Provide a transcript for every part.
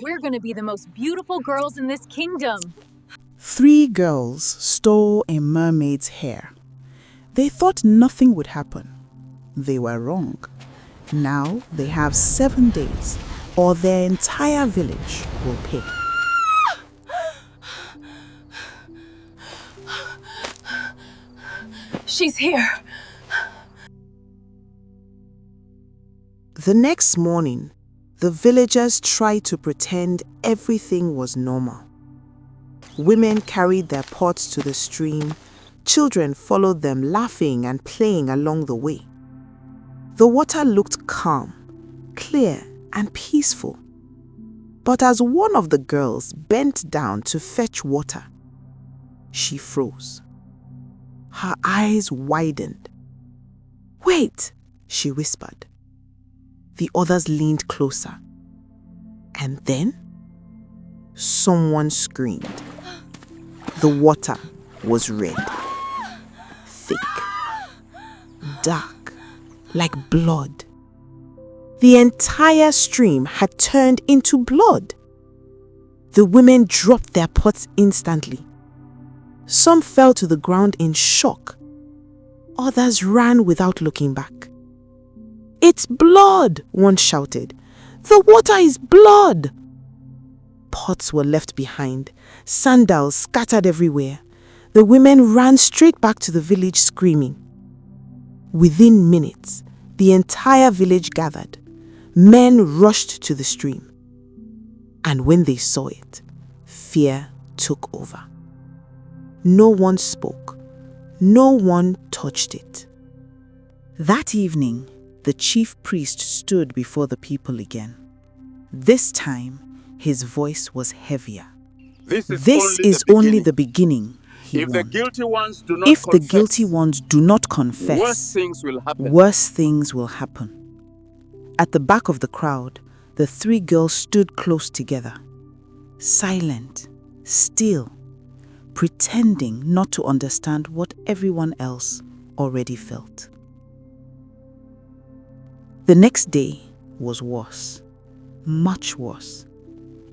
We're gonna be the most beautiful girls in this kingdom. 3 girls stole a mermaid's hair. They thought nothing would happen. They were wrong. Now they have 7 days, or their entire village will pay. She's here. The next morning, the villagers tried to pretend everything was normal. Women carried their pots to the stream. Children followed them, laughing and playing along the way. The water looked calm, clear and peaceful. But as one of the girls bent down to fetch water, she froze. Her eyes widened. "Wait," she whispered. The others leaned closer. And then, someone screamed. The water was red, thick, dark, like blood. The entire stream had turned into blood. The women dropped their pots instantly. Some fell to the ground in shock. Others ran without looking back. "It's blood!" one shouted. "The water is blood!" Pots were left behind, sandals scattered everywhere. The women ran straight back to the village screaming. Within minutes, the entire village gathered. Men rushed to the stream. And when they saw it, fear took over. No one spoke. No one touched it. That evening, the chief priest stood before the people again. This time, his voice was heavier. This is only the beginning, he If the warned. guilty ones do not If the confess, guilty ones do not confess, worse things will happen. worse things will happen. At the back of the crowd, the 3 girls stood close together, silent, still, pretending not to understand what everyone else already felt. The next day was worse, much worse.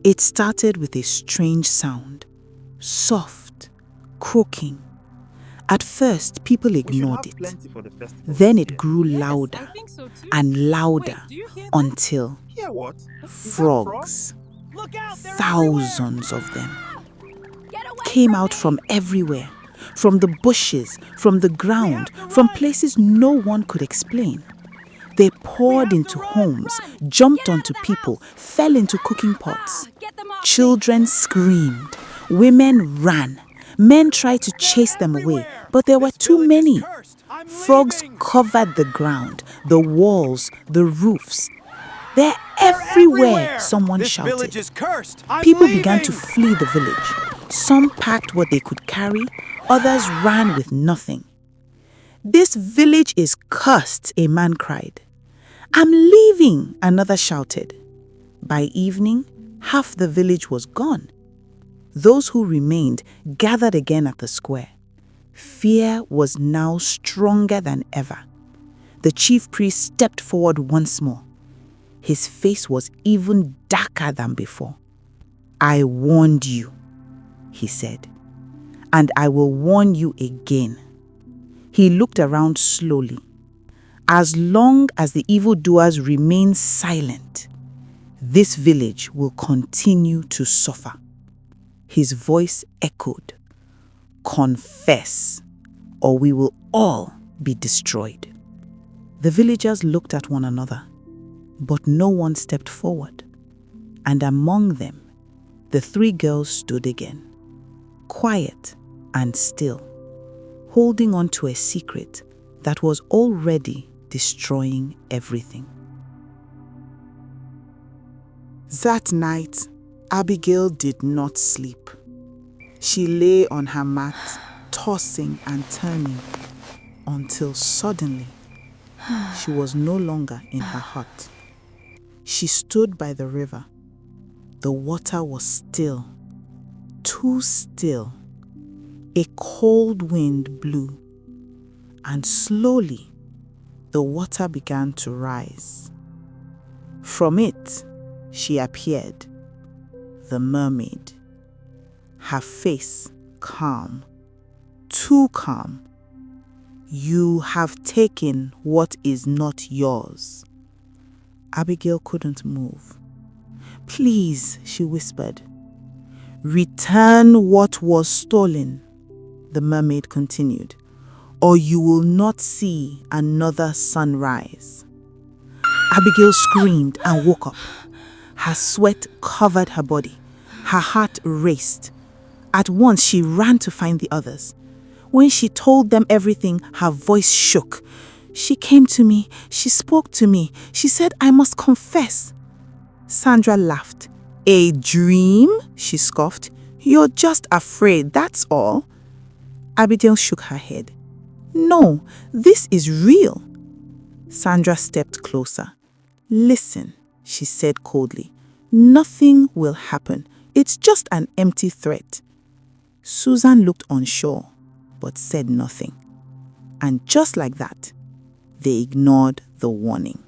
It started with a strange sound, soft, croaking. At first, people ignored it. Then it grew louder and louder until frogs, thousands of them, came out from everywhere, from the bushes, from the ground, from places no one could explain. They poured into homes, jumped onto people, fell into cooking pots. Children screamed. Women ran. Men tried to chase them away, but there were too many. Frogs covered the ground, the walls, the roofs. "They're everywhere," someone shouted. People began to flee the village. Some packed what they could carry, others ran with nothing. "This village is cursed," a man cried. "I'm leaving," another shouted. By evening, half the village was gone. Those who remained gathered again at the square. Fear was now stronger than ever. The chief priest stepped forward once more. His face was even darker than before. "I warned you," he said, "and I will warn you again." He looked around slowly. As long as the evildoers remain silent, this village will continue to suffer. His voice echoed, "Confess, or we will all be destroyed." The villagers looked at one another, but no one stepped forward. And among them, the 3 girls stood again, quiet and still, holding on to a secret that was already destroying everything. That night, Abigail did not sleep. She lay on her mat, tossing and turning, until suddenly, she was no longer in her hut. She stood by the river. The water was still, too still. A cold wind blew, and slowly, the water began to rise. From it, she appeared, the mermaid, her face calm, too calm. "You have taken what is not yours." Abigail couldn't move. "Please," she whispered. "Return what was stolen," the mermaid continued, "or you will not see another sunrise." Abigail screamed and woke up. Her sweat covered her body. Her heart raced. At once she ran to find the others. When she told them everything, her voice shook. "She came to me. She spoke to me. She said I must confess." Sandra laughed. "A dream?" she scoffed. "You're just afraid, that's all." Abigail shook her head. "No, this is real." Sandra stepped closer. "Listen," she said coldly. "Nothing will happen. It's just an empty threat." Susan looked unsure, but said nothing. And just like that, they ignored the warning.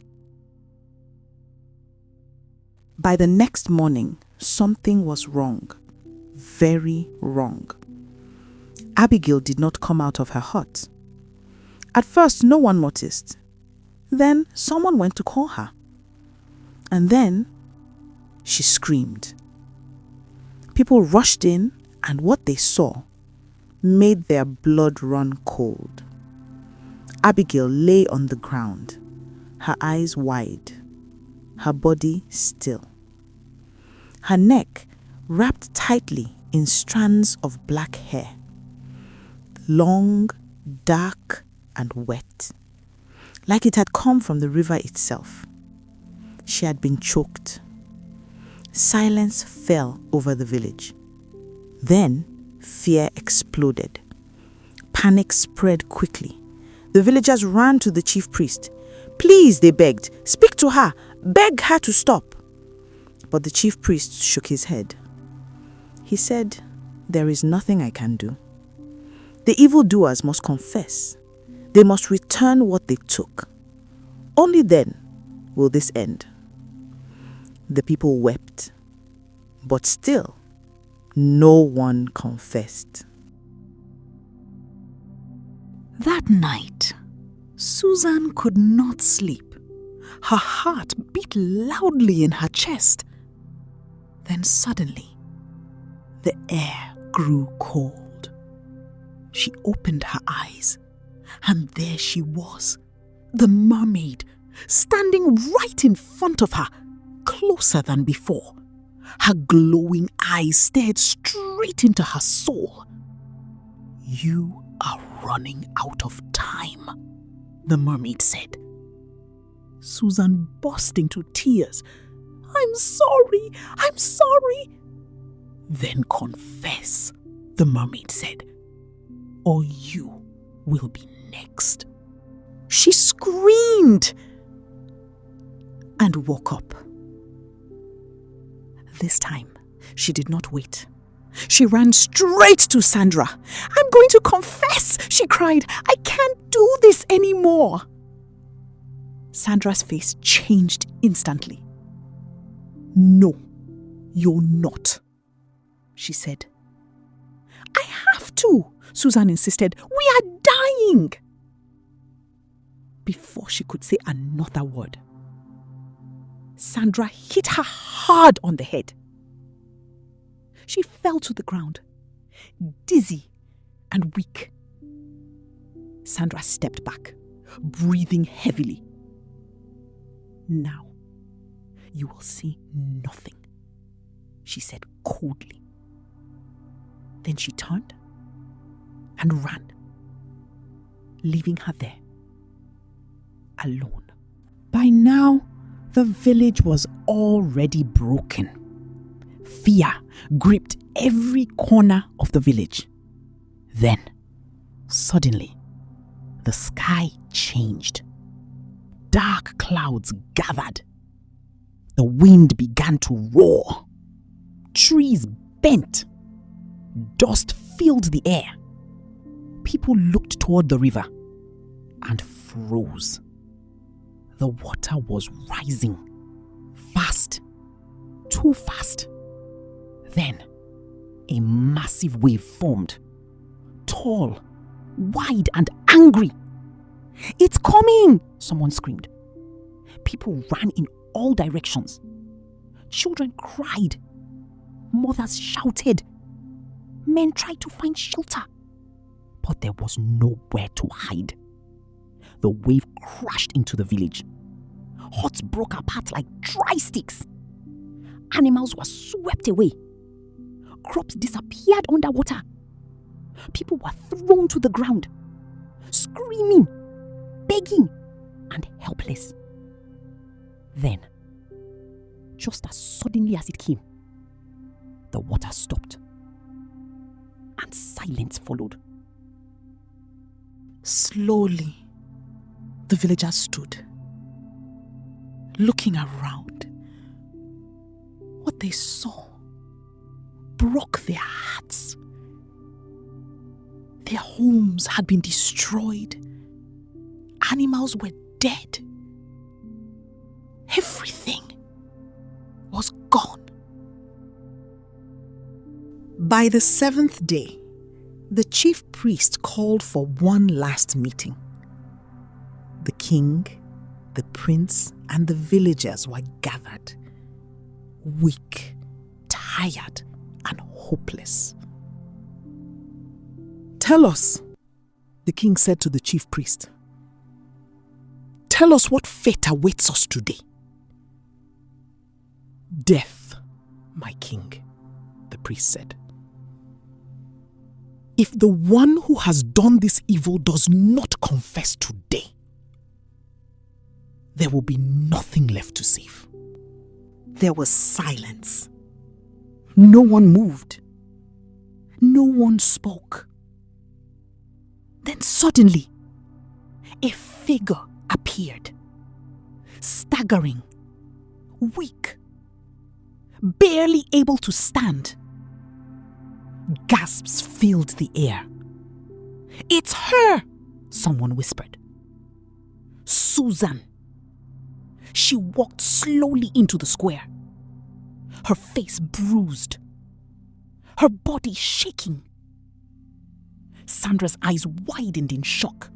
By the next morning, something was wrong. Very wrong. Abigail did not come out of her hut. At first, no one noticed. Then someone went to call her. And then she screamed. People rushed in, and what they saw made their blood run cold. Abigail lay on the ground, her eyes wide, her body still. Her neck wrapped tightly in strands of black hair, long, dark, and wet, like it had come from the river itself. She had been choked. Silence fell over the village. Then fear exploded. Panic spread quickly. The villagers ran to the chief priest. "Please," they begged, "speak to her. Beg her to stop." But the chief priest shook his head. He said, "There is nothing I can do. The evildoers must confess. They must return what they took. Only then will this end." The people wept, but still no one confessed. That night, Susan could not sleep. Her heart beat loudly in her chest. Then suddenly, the air grew cold. She opened her eyes, and there she was, the mermaid, standing right in front of her, closer than before. Her glowing eyes stared straight into her soul. "You are running out of time," the mermaid said. Susan burst into tears. "I'm sorry, I'm sorry." "Then confess," the mermaid said, "or you will be next." She screamed and woke up. This time, she did not wait. She ran straight to Sandra. "I'm going to confess," she cried. "I can't do this anymore." Sandra's face changed instantly. "No, you're not," she said. "I have to," Susan insisted. "We are dying." Before she could say another word, Sandra hit her hard on the head. She fell to the ground, dizzy and weak. Sandra stepped back, breathing heavily. "Now, you will see nothing," she said coldly. Then she turned and ran, leaving her there, alone. By now, the village was already broken. Fear gripped every corner of the village. Then, suddenly, the sky changed. Dark clouds gathered. The wind began to roar. Trees bent. Dust filled the air. People looked toward the river and froze. The water was rising. Fast. Too fast. Then, a massive wave formed. Tall, wide, and angry. "It's coming!" someone screamed. People ran in all directions. Children cried. Mothers shouted. Men tried to find shelter. But there was nowhere to hide. The wave crashed into the village. Huts broke apart like dry sticks. Animals were swept away. Crops disappeared underwater. People were thrown to the ground, screaming, begging, and helpless. Then, just as suddenly as it came, the water stopped, and silence followed. Slowly, the villagers stood, looking around. What they saw broke their hearts. Their homes had been destroyed. Animals were dead. Everything was gone. By the 7th day, the chief priest called for one last meeting. The king, the prince, and the villagers were gathered, weak, tired, and hopeless. "Tell us," the king said to the chief priest. "Tell us what fate awaits us today." "Death, my king," the priest said. "If the one who has done this evil does not confess today, there will be nothing left to save." There was silence. No one moved. No one spoke. Then suddenly, a figure appeared, staggering, weak, barely able to stand. Gasps filled the air. "It's her!" someone whispered. Susan. She walked slowly into the square, her face bruised, her body shaking. Sandra's eyes widened in shock.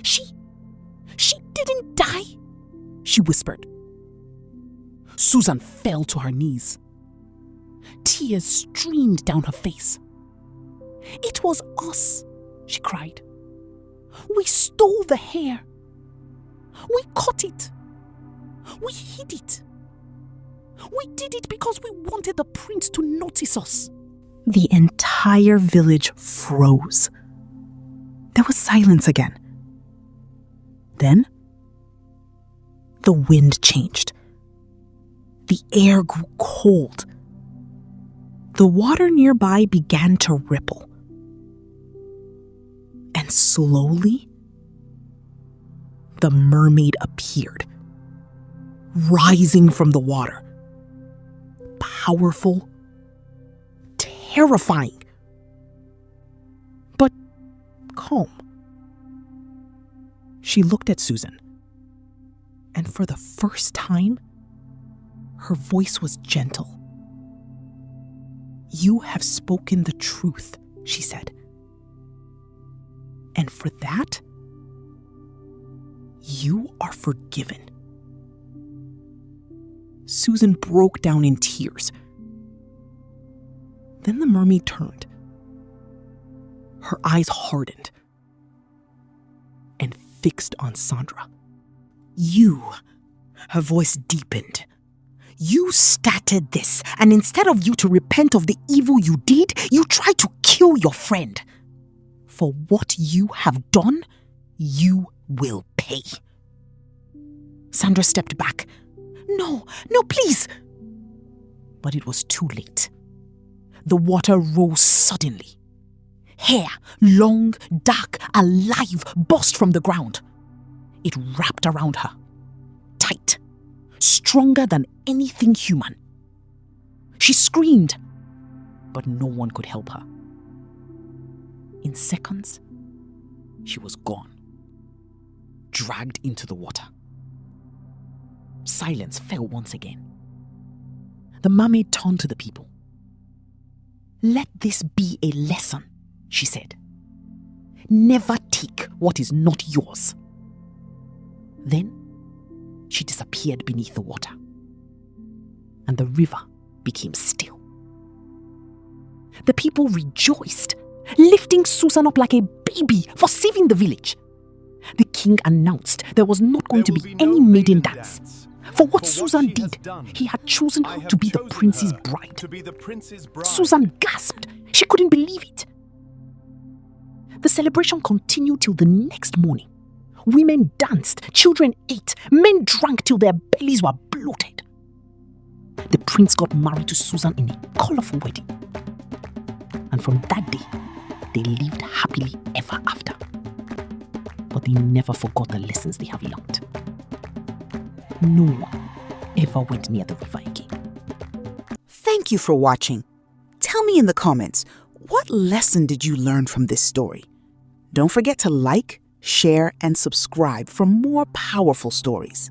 She didn't die," she whispered. Susan fell to her knees. Tears streamed down her face. "It was us," she cried. "We stole the hair. We caught it. We hid it. We did it because we wanted the prince to notice us." The entire village froze. There was silence again. Then, the wind changed. The air grew cold. The water nearby began to ripple. And slowly, the mermaid appeared, rising from the water. Powerful, terrifying, but calm. She looked at Susan, and for the first time, her voice was gentle. "You have spoken the truth," she said. "And for that, you are forgiven." Susan broke down in tears. Then the mermaid turned. Her eyes hardened and fixed on Sandra. "You," her voice deepened, "you started this, and instead of you to repent of the evil you did, you tried to kill your friend. For what you have done, you will pay." Sandra stepped back. No, please." But it was too late. The water rose suddenly. Hair, long, dark, alive, burst from the ground. It wrapped around her, tight, stronger than anything human. She screamed, but no one could help her. In seconds, she was gone, dragged into the water. Silence fell once again. The mermaid turned to the people. "Let this be a lesson," she said. "Never take what is not yours." Then she disappeared beneath the water, and the river became still. The people rejoiced, lifting Susan up like a baby for saving the village. The king announced there was not going to be any maiden dance. For what Susan did, he had chosen her to be the prince's bride. Susan gasped. She couldn't believe it. The celebration continued till the next morning. Women danced, children ate, men drank till their bellies were bloated. The prince got married to Susan in a colorful wedding. And from that day, they lived happily ever after. But they never forgot the lessons they have learned. No one ever went near the river again. Thank you for watching. Tell me in the comments, what lesson did you learn from this story? Don't forget to like, share, and subscribe for more powerful stories.